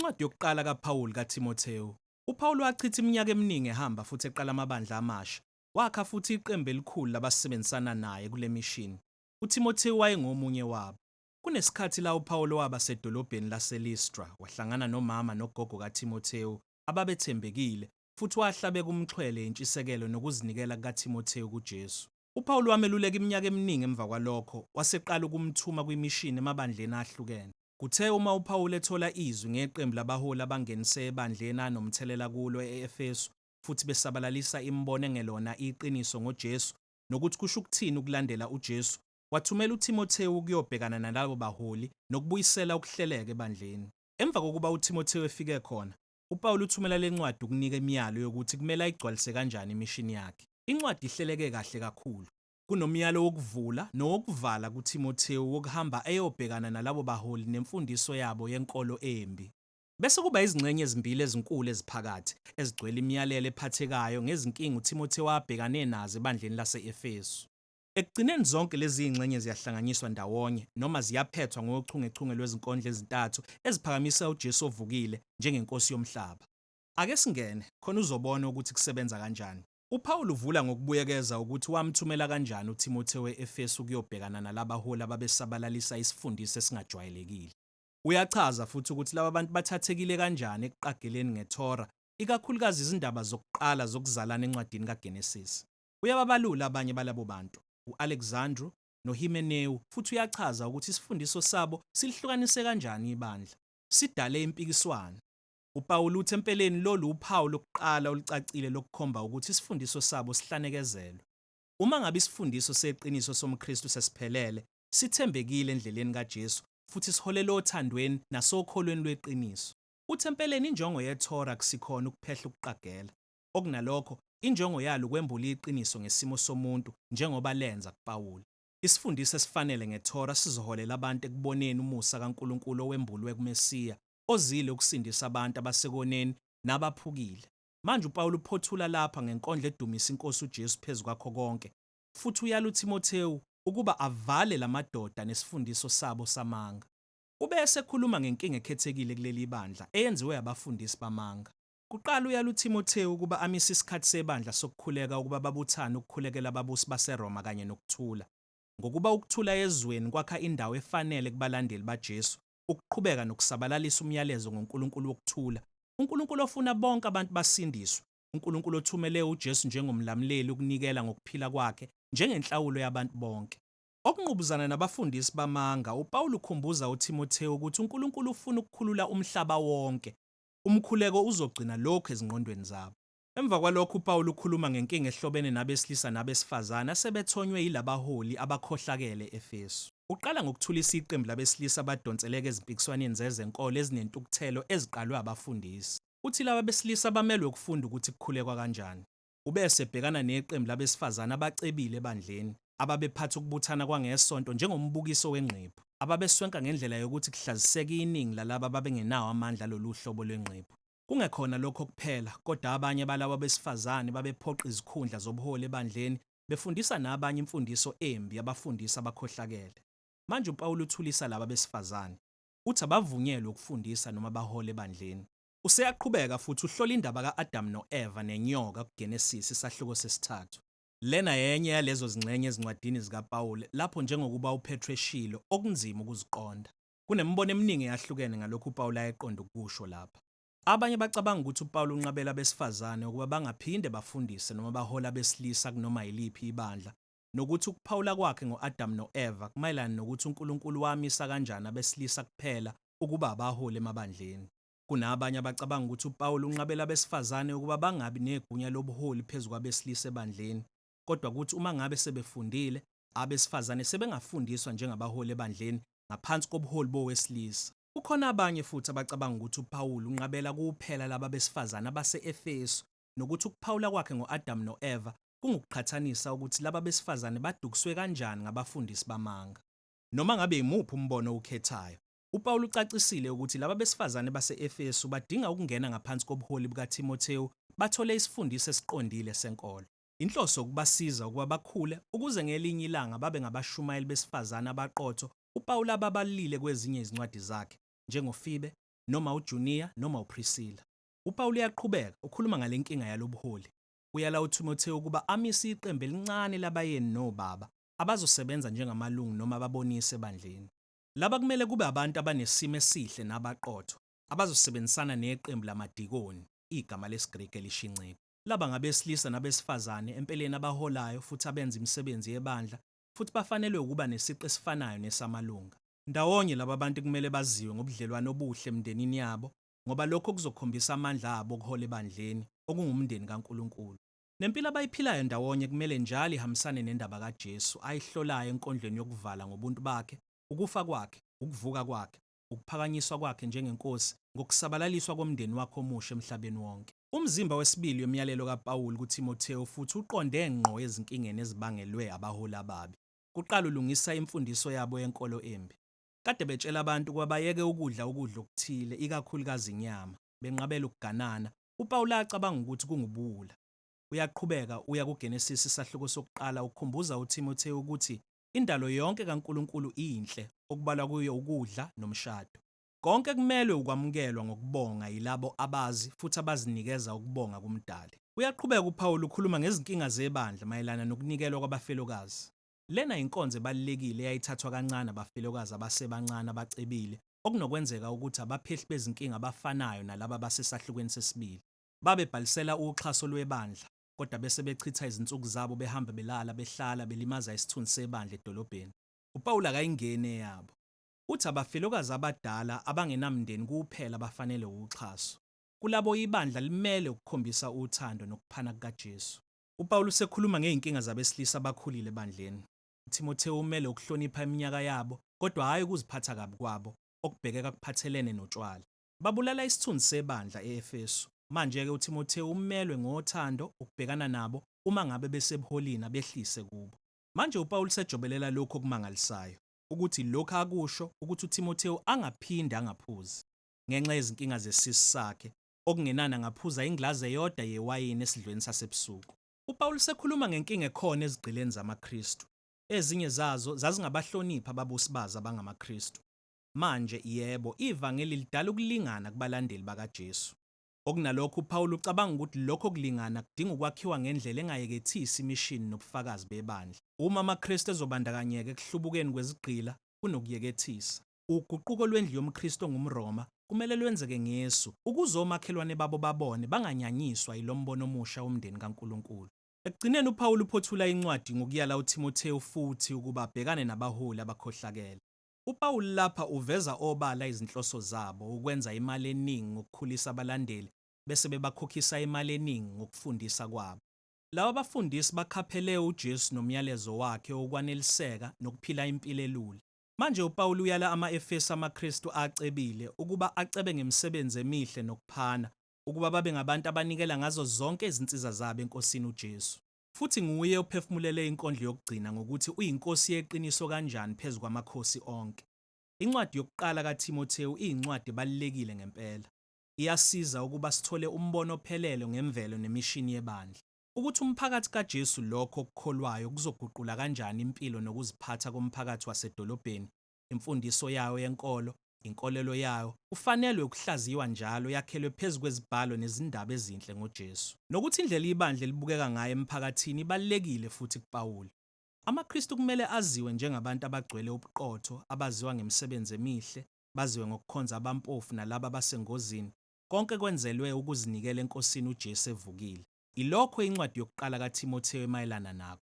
Incwadi yokuqala kaPawulu kaTimotheyu. UPawulu wachitha iminyaka eminingi ehamba futhi eqala amabandla amasha. Wakha futhi iqembu elikhulu labasebenzisana naye kule mishini. UTimotheyu wayengomunye wabo. Kunesikhathi la uPawulu waba sedolobheni laseListra, wahlangana nomama nogogo kaTimotheyu ababethembekile futhi wahlabeka umxhwele intshisekelo nokuzinikela kukaTimotheyu kuJesu. UPawulu wameluleka iminyaka eminingi emva kwalokho, waseqala ukumthuma kwimishini emabandleni ahlukene. Kuthe uma uPawulu ethola izwi ngeqembu labaholi abangenise ebandleni anomthelela kulo e-Efesu futhi besabalalisa imibono engelona iqiniso ngoJesu nokuthi kusho ukuthini ukulandela uJesu, wathumela uTimotheyu ukuyobhekana nalabo baholi nokubuyisela ukuhleleka ebandleni. Emva kokuba uTimotheyu efike khona, uPawulu uthumela lencwadi ukunika imiyalo yokuthi kumele ayigcwalise kanjani imishini yakhe. Incwadi ihleleke kahle kakhulu. Kunomyalo wokuvula nowokuvala kuTimotheyu wokuhamba eyobhekana nalabo baholi nemfundiso yabo yenkolo embi. Bese kuba izingxenye ezimbili ezinkulu eziphakathi ezigcwele imiyalelo ephathekayo ngezinkinga uTimotheyu abhekane nazo ebandleni lase-Efesu. Ekugcineni zonke lezi zingxenye ziyahlanganyiswa ndawonye noma ziyaphethwa ngochungechunge lwezinkondlo ezintathu eziphakamisa uJesu ovukile njengenkosi yomhlaba. Ake singene khona uzobona ukuthi kusebenza kanjani. UPawulu uvula ngokubuyekeza ukuthi wamthumela kanjani uTimotheyu e-Efesu ukuyobhekana nalabaholi ababesabalalisa isifundiso esingajwayelekile. Uyachaza futhi ukuthi laba bantu bathathekile kanjani ekuqageleni ngeThora, ikakhulukazi izindaba zokuqala zokuzalana encwadini kaGenesise. Uyababalula abanye balabo bantu, uAlexandru noHimeneyu, futhi uyachaza ukuthi isifundiso sabo silihlukanise kanjani ibandla. Sidale impikiswano. UPawulu uthi empeleni lolu uphawu lokuqala olucacile lokukhomba ukuthi isifundiso sabo sihlanekezelwe. Uma ngabe isifundiso seqiniso somKristu sesiphelele, sithembekile endleleni kaJesu futhi siholela othandweni nasokholweni lweqiniso. Uthi empeleni injongo yeThora kusikhona ukuphehla ukuqagela. Okunalokho, injongo yalo kwembula iqiniso ngesimo somuntu njengoba lenza kuPawulu. Isifundiso esifanele ngeThora sizoholela abantu ekuboneni umusa kaNkulunkulu owembulwe kuMesiya, ozile ukusindisa abantu abasekoneni nabaphukile. Manje uPawulu uphothula lapha ngenkondlo edumisa iNkosi uJesu phezu kwakho konke, futhi uyala uTimotheyu ukuba avale lamadoda nesifundiso sabo samanga. Ubese ekhuluma ngenkinga ekhethekile kuleli bandla eyenziwe abafundisi bamanga. Kuqala uyala uTimotheyu ukuba amise isikhathi sebandla sokukhuleka ukuba babuthane ukukhulekela ababusi baseRoma kanye nokuthula. Ngokuba ukuthula ezweni kwakha indawo efanele kubalandeli baJesu, ukuqhubeka nokusabalalisa umyalezo ngoNkulunkulu wokuthula, uNkulunkulu ofuna bonke abantu basindiswe, uNkulunkulu othumele uJesu njengomlamleli ukunikela ngokuphila kwakhe njengenhlawulo yabantu bonke. Okunqubuzana nabafundisi bamanga, uPawulu ukhumbuza uTimotheyu ukuthi uNkulunkulu ufuna ukukhulula umhlaba wonke. Umkhuleko uzogcina lokho ezingqondweni zabo. Emva kwalokho uPawulu ukhuluma ngenkinga ehlobene nabesilisa nabesifazane asebethonywe yilabaholi abakhohlakele e-Efesu. Uqala ngokuthulisa iqembu labesilisa abadonseleke ezimpikiswaneni zezenkolo ezinentukuthelo eziqalwe abafundisi. Uthi laba besilisa bamelwe ukufunda ukuthi kukhulekwa kanjani. Ubese ebhekana neqembu labesifazane abacebile ebandleni, ababephatha ukubuthana kwangesonto njengombukiso wengqephu, ababeswenka ngendlela yokuthi kuhlaziseke iningi lalaba ababengenawo amandla lolu hlobo lwengqephu. Kungekhona lokho kuphela, kodwa abanye balabo besifazane babephoqa izikhundla zobuholi ebandleni, befundisa nabanye imfundiso embi abafundisi abakhohlakele. Manje uPawulu uthulisa laba besifazane. Uthi abavunyelwe ukufundisa noma bahole ebandleni. Useyaqhubeka futhi uhlola indaba kaAdam noEva nenyoka kuGenesise isahluko sesithathu. Lena yenye yalezo zingxenye ezincwadini zikaPawulu lapho njengokuba uPetru eshilo okunzima ukuziqonda. Kunemibono eminingi eyahlukene ngalokho uPawulu ayeqonda ukusho lapha. Abanye bacabanga ukuthi uPawulu unqabela abesifazane ukuba bangaphinde bafundise noma bahole abesilisa kunoma yiliphi ibandla, nokuthi ukuphawula kwakhe ngoAdam noEva kumayelana nokuthi uNkulunkulu wamisa kanjani abesilisa kuphela ukuba abaholi emabandleni. Kunabanye abacabanga ukuthi uPawulu unqabela abesifazane ukuba bangabi negunya lobuholi phezu kwabesilisa ebandleni, kodwa ukuthi uma ngabe sebefundile, abesifazane sebengafundiswa njengabaholi ebandleni ngaphansi kobuholi bowesilisa. Kukhona abanye futhi abacabanga ukuthi uPawulu unqabela kuphela laba besifazane abase-Efesu, nokuthi ukuphawula kwakhe ngoAdam noEva kungukuqhathanisa ukuthi laba besifazane badukiswe kanjani ngabafundisi bamanga. Noma ngabe imuphi umbono ukhethayo, uPawulu ucacisile ukuthi laba besifazane base-Efesu badinga ukungena ngaphansi kobuholi bukaTimotheyu, bathole isifundiso esiqondile senkolo. Inhloso ukubasiza ukuba bakhule ukuze ngelinye ilanga babe ngabashumayeli besifazane abaqotho uPawulu ababalile kwezinye izincwadi zakhe, njengoFibe, noma uJunia noma uPriscilla. UPawulu uyaqhubeka ukhuluma ngale nkinga yalobuholi. Uyala uTimotheo ukuba amise iqembu elincane labayeni nobaba abazosebenza njengamalungu noma ababonise ebandleni. Laba kumele kube abantu abanesimo esihle nabaqotho abazosebenzisana neqembu lamadikoni, igama lesiGreki elishinxiwe. Laba ngabesilisa nabesifazane empeleni abaholayo futhi abenza imisebenzi yebandla futhi bafanelwe ukuba nesiqu esifanayo nesamalunga. Ndawonye laba bantu kumele baziwe ngobudlelwano obuhle emndenini yabo ngoba lokho kuzokhombisa amandla abo okuhola ebandleni okungumndeni kaNkulunkulu. Nempilo abayiphilayo ndawonye kumele njalo ihambisane nendaba kaJesu ayihlolayo enkondlweni yokuvala ngobuntu bakhe, ukufa kwakhe, ukuvuka kwakhe, ukuphakanyiswa kwakhe njengenkosi ngokusabalaliswa komndeni wakhe omusha emhlabeni wonke. Umzimba wesibili wemiyalelo kaPawulu kuTimotheo futhi uqonde ngqo ezinkingeni ezibangelwe abaholi ababi. Kuqala ulungisa imfundiso yabo yenkolo embi. Kade betshela abantu ukuba bayeke ukudla okuthile ikakhulukazi inyama, benqabela ukuganana. uPawulu acabanga ukuthi kungubuwula. Uyaqhubeka uya kuGenesisi isahluko sokuqala ukhumbuza uTimotheo ukuthi indalo yonke kaNkulunkulu inhle okubalwa kuyo ukudla nomshado. Konke kumelwe ukwamukelwa ngokubonga yilabo abazi futhi abazinikeza ukubonga kumdali. Uyaqhubeka uPawulu ukhuluma ngezinkinga zebandla mayelana nokunikelwa kwabafelokazi. Lena inkonzo ebalulekile eyayithathwa kancane abafelokazi abasebancane abacebile okunokwenzeka ukuthi abaphehli bezinkinga abafanayo nalabo abasesahlukweni sesibili. Babebhalisela uxhaso lwebandla kodwa bese bechitha izinsuku zabo behamba belala behlala belimaza isithunzi sebandla edolobheni. uPawulu akayingene yabo. Uthi abafelokazi abadala abangenamndeni kuphela abafanele uxhaso. Kulabo ibandla limele ukukhombisa uthando nokuphana kukaJesu. uPawulu usekhuluma ngeenkinga zabesilisa abakhulile ebandleni. uTimotheo umele ukuhlonipha iminyaka yabo kodwa hayi ukuziphatha kabi kwabo okubhekeka kuphathelene notshwala. Babulala isithunzi sebandla eEfesu. Manje-ke uTimotheo umelwe ngothando ukubhekana nabo uma ngabe besebuholini abehlise kubo. Manje uPawulu sejobelela lokho okumangalisayo ukuthi lokho akusho ukuthi uTimotheo angaphinde angaphuzi ngenxa yezinkinga zesisi sakhe okungenana ngaphuza inglazi eyodwa yewayini esidlweni sasebusuku. uPawulu sekhuluma ngenkinga ekhona ezigqileni zamaKristu. Ezinye zazo zazingabahlonipha ababusi bazo abangamaKristu. Manje yebo, ivangeli lidala ukulingana kubalandeli bakaJesu. Okunalokho uPawulu ucabanga ukuthi lokho kulingana kudinga ukwakhiwa ngendlela engayekethisi imishini nobufakazi bebandla. Uma amaKristu ezobandakanyeka ekuhlubukeni kwezigqila kunokuyekethisa. Uguquko lwendlu yomKristu ongumRoma kumele lwenzeke ngesu ukuze omakhelwane babo babone banganyanyiswa yilombono omusha womndeni kaNkulunkulu. Ekugcineni uPawulu uphothula incwadi ngokuyala uTimotheo futhi ukuba abhekane nabaholi abakhohlakele. uPawulu lapha uveza obala izinhloso zabo ukwenza imali eningi ngokukhulisa abalandeli bese bebakhokhisa imali eningi ngokufundisa kwabo. Laba abafundisi bakhaphele uJesu nomyalezo wakhe okwaneliseka nokuphila impilo elula. Manje uPawulu uyala ama-Efesu amaKristu acebile ukuba acebe ngemisebenzi emihle nokuphana ukuba babe ngabantu abanikela ngazo zonke izinsiza zabo enkosini uJesu. Futhi nguye ophefumulele inkondlo yokugcina ngokuthi uyinkosi yeqiniso kanjani phezu kwamakhosi onke. Incwadi yokuqala kaTimotheo iyincwadi ebalulekile ngempela. Iyasiza ukuba sithole umbono ophelele ngemvelo nemishini yebandla. Ukuthi umphakathi kaJesu lokho okukholwayo kuzoguqula kanjani impilo nokuziphatha komphakathi wasedolobheni, imfundiso yawo yenkolo, inkolelo yawo, ufanelwe ukuhlaziywa njalo yakhelwe phezu kwezibhalo nezindaba ezinhle ngoJesu. Nokuthi indlela ibandla libukeka ngayo emphakathini ibalulekile futhi kuPawulu. AmaKristu kumele aziwe njengabantu abagcwele ubuqotho, abaziwa ngemisebenzi emihle, baziwe ngokukhonza abampofu nalabo abasengozini. Konke kwenzelwe ukuzinikela enkosini uJesu evukile. Ilokho incwadi yokuqala kaTimotheo emayelana nakho.